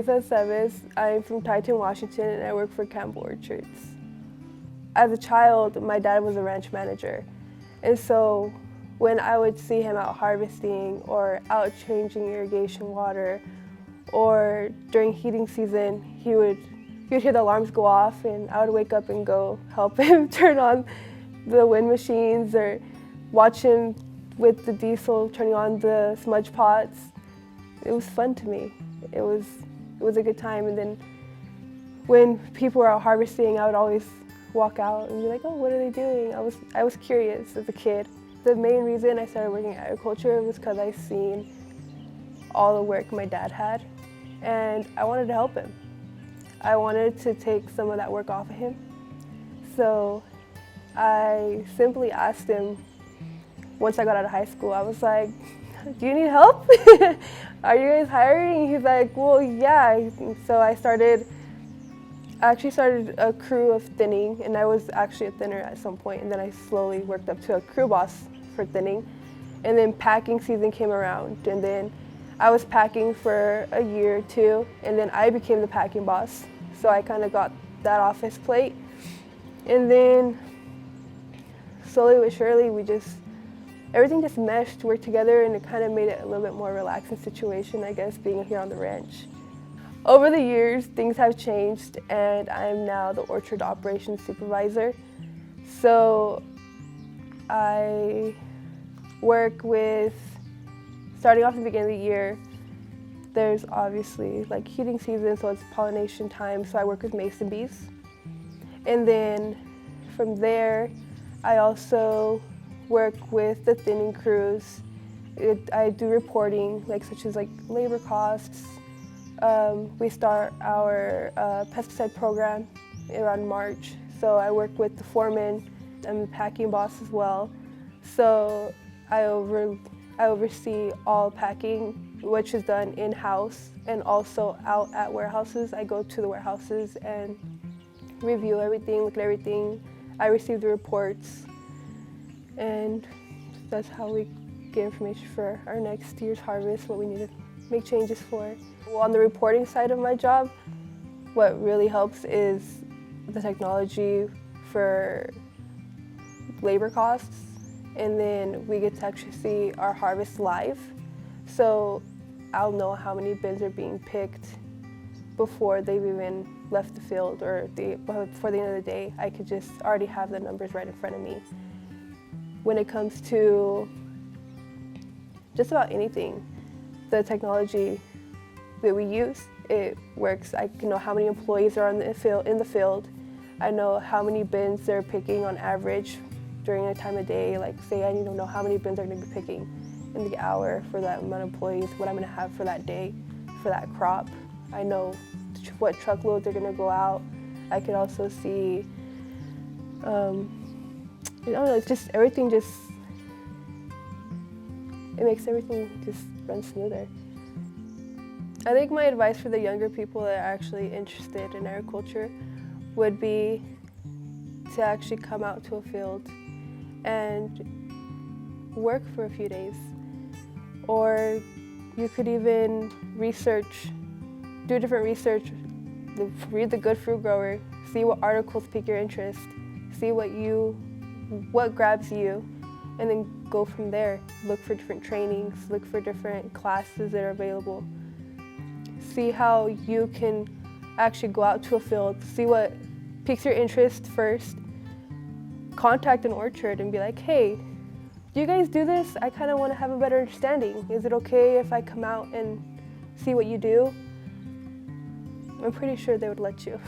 Lisa Aceves. I'm from Tieton, Washington, and I work for Campbell Orchards. As a child, my dad was a ranch manager, and so when I would see him out harvesting or out changing irrigation water, or during heating season, he would hear the alarms go off, and I would wake up and go help him turn on the wind machines or watch him with the diesel turning on the smudge pots. It was fun to me. It was a good time. And then when people were out harvesting, I would always walk out and be like, oh, what are they doing? I was curious as a kid. The main reason I started working in agriculture was because I seen all the work my dad had, and I wanted to help him. I wanted to take some of that work off of him. So I simply asked him, once I got out of high school, I was like, do you need help? Are you guys hiring? He's like, well, yeah. So I actually started a crew of thinning, and I was actually a thinner at some point, and then I slowly worked up to a crew boss for thinning. And then packing season came around, and then I was packing for a year or two, and then I became the packing boss. So I kind of got that off his plate. And then slowly but surely, everything just meshed, worked together, and it kind of made it a little bit more relaxing situation, I guess, being here on the ranch. Over the years, things have changed, and I'm now the orchard operations supervisor. So I work with, starting off at the beginning of the year, there's obviously like heating season, so it's pollination time, so I work with mason bees. And then from there, I also work with the thinning crews. I do reporting, such as labor costs. We start our pesticide program around March, so I work with the foreman. I'm the packing boss as well. So I oversee all packing, which is done in-house and also out at warehouses. I go to the warehouses and review everything, look at everything. I receive the reports, and that's how we get information for our next year's harvest, what we need to make changes for. Well, on the reporting side of my job, what really helps is the technology for labor costs, and then we get to actually see our harvest live. So I'll know how many bins are being picked before they've even left the field, or before the end of the day. I could just already have the numbers right in front of me. When it comes to just about anything, the technology that we use, it works. I can know how many employees are in the field. I know how many bins they're picking on average during a time of day. Say I need to know how many bins are going to be picking in the hour for that amount of employees, what I'm going to have for that day, for that crop. I know what truckloads are going to go out. I can also see, it's just everything it makes everything just run smoother. I think my advice for the younger people that are actually interested in agriculture would be to actually come out to a field and work for a few days. Or you could even do different research, read The Good Fruit Grower, see what articles pique your interest, see what grabs you, and then go from there. Look for different trainings, look for different classes that are available. See how you can actually go out to a field, see what piques your interest first. Contact an orchard and be like, hey, do you guys do this? I kind of want to have a better understanding. Is it okay if I come out and see what you do? I'm pretty sure they would let you.